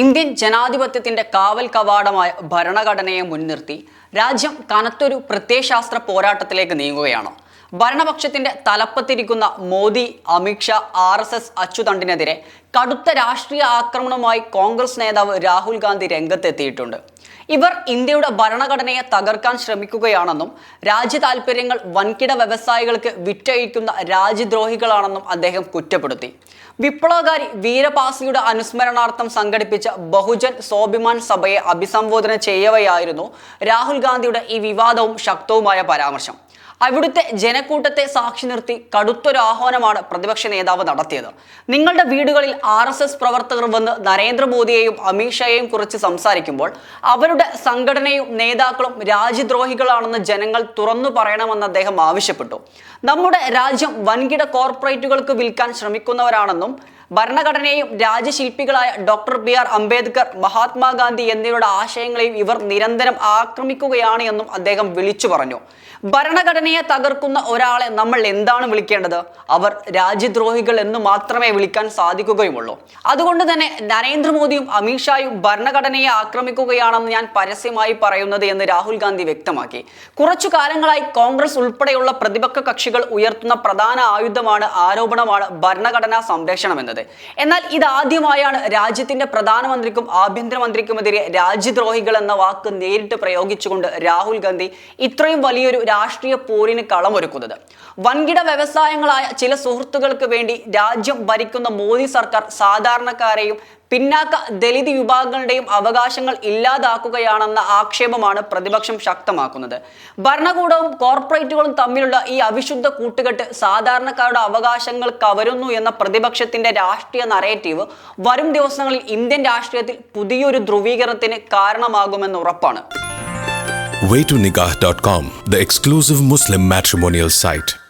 Indian ജനാധിപത്യത്തിന്റെ കാവൽ കവാടമായ ഭരണഘടനയെ മുൻനിർത്തി രാജ്യം കനത്തൊരു പ്രത്യയശാസ്ത്ര പോരാട്ടത്തിലേക്ക് നീങ്ങുകയാണ്. ഭരണപക്ഷത്തിന്റെ തലപ്പത്തിരിക്കുന്ന മോദി, അമിത്ഷാ, RSS അച്ചുതണ്ടിനെതിരെ കടുത്ത രാഷ്ട്രീയ ആക്രമണവുമായി കോൺഗ്രസ് നേതാവ് രാഹുൽ ഗാന്ധി രംഗത്തെത്തിയിട്ടുണ്ട്. ഇവർ ഇന്ത്യയുടെ ഭരണഘടനയെ തകർക്കാൻ ശ്രമിക്കുകയാണെന്നും രാജ്യ താൽപര്യങ്ങൾ വൻകിട വ്യവസായികൾക്ക് വിറ്റഴിക്കുന്ന രാജ്യദ്രോഹികളാണെന്നും അദ്ദേഹം കുറ്റപ്പെടുത്തി. വിപ്ലവകാരി വീരപാസിയുടെ അനുസ്മരണാർത്ഥം സംഘടിപ്പിച്ച ബഹുജൻ സ്വാഭിമാൻ സഭയെ അഭിസംബോധന ചെയ്യവെയായിരുന്നു രാഹുൽ ഗാന്ധിയുടെ ഈ വിവാദവും ശക്തവുമായ പരാമർശം. അവിടുത്തെ ജനക്കൂട്ടത്തെ സാക്ഷി നിർത്തി കടുത്തൊരു ആഹ്വാനമാണ് പ്രതിപക്ഷ നേതാവ് നടത്തിയത്. നിങ്ങളുടെ വീടുകളിൽ RSS പ്രവർത്തകർ വന്ന് നരേന്ദ്രമോദിയെയും അമിത്ഷായെയും കുറിച്ച് സംസാരിക്കുമ്പോൾ അവരുടെ സംഘടനയും നേതാക്കളും രാജ്യദ്രോഹികളാണെന്ന് ജനങ്ങൾ തുറന്നു പറയണമെന്ന് അദ്ദേഹം ആവശ്യപ്പെട്ടു. നമ്മുടെ രാജ്യം വൻകിട കോർപ്പറേറ്റുകൾക്ക് വിൽക്കാൻ ശ്രമിക്കുന്നവരാണെന്നും ഭരണഘടനയെയും രാജ്യശില്പികളായ ഡോക്ടർ BR അംബേദ്കർ, മഹാത്മാഗാന്ധി എന്നിവരുടെ ആശയങ്ങളെയും ഇവർ നിരന്തരം ആക്രമിക്കുകയാണ് എന്നും അദ്ദേഹം വിളിച്ചു പറഞ്ഞു. ഭരണഘടനയെ തകർക്കുന്ന ഒരാളെ നമ്മൾ എന്താണ് വിളിക്കേണ്ടത്? അവർ രാജ്യദ്രോഹികൾ എന്ന് മാത്രമേ വിളിക്കാൻ സാധിക്കുകയുമുള്ളൂ. അതുകൊണ്ട് തന്നെ നരേന്ദ്രമോദിയും അമിത്ഷായും ഭരണഘടനയെ ആക്രമിക്കുകയാണെന്ന് ഞാൻ പരസ്യമായി പറയുന്നത് എന്ന് രാഹുൽ ഗാന്ധി വ്യക്തമാക്കി. കുറച്ചു കാലങ്ങളായി കോൺഗ്രസ് ഉൾപ്പെടെയുള്ള പ്രതിപക്ഷ കക്ഷികൾ ഉയർത്തുന്ന പ്രധാന ആരോപണമാണ് ഭരണഘടനാ സംരക്ഷണം എന്നത്. എന്നാൽ ഇതാദ്യമായാണ് രാജ്യത്തിന്റെ പ്രധാനമന്ത്രിക്കും ആഭ്യന്തരമന്ത്രിക്കുമെതിരെ രാജ്യദ്രോഹികൾ എന്ന വാക്ക് നേരിട്ട് പ്രയോഗിച്ചുകൊണ്ട് രാഹുൽ ഗാന്ധി ഇത്രയും വലിയൊരു രാഷ്ട്രീയ പോരിന് കളമൊരുക്കുന്നത്. വൻകിട വ്യവസായങ്ങളായ ചില സുഹൃത്തുക്കൾക്ക് വേണ്ടി രാജ്യം ഭരിക്കുന്ന മോദി സർക്കാർ സാധാരണക്കാരെയും പിന്നാക്ക ദലിത് വിഭാഗങ്ങളുടെയും അവകാശങ്ങൾ ഇല്ലാതാക്കുകയാണെന്ന ആക്ഷേപമാണ് പ്രതിപക്ഷം ശക്തമാക്കുന്നത്. ഭരണകൂടവും കോർപ്പറേറ്റുകളും തമ്മിലുള്ള ഈ അവിശുദ്ധ കൂട്ടുകെട്ട് സാധാരണക്കാരുടെ അവകാശങ്ങൾ കവരുന്നു എന്ന പ്രതിപക്ഷത്തിന്റെ രാഷ്ട്രീയ നറേറ്റീവ് വരും ദിവസങ്ങളിൽ ഇന്ത്യൻ രാഷ്ട്രീയത്തിൽ പുതിയൊരു ധ്രുവീകരണത്തിന് കാരണമാകുമെന്ന് ഉറപ്പാണ്. Waytonikah.com, the exclusive Muslim matrimonial site.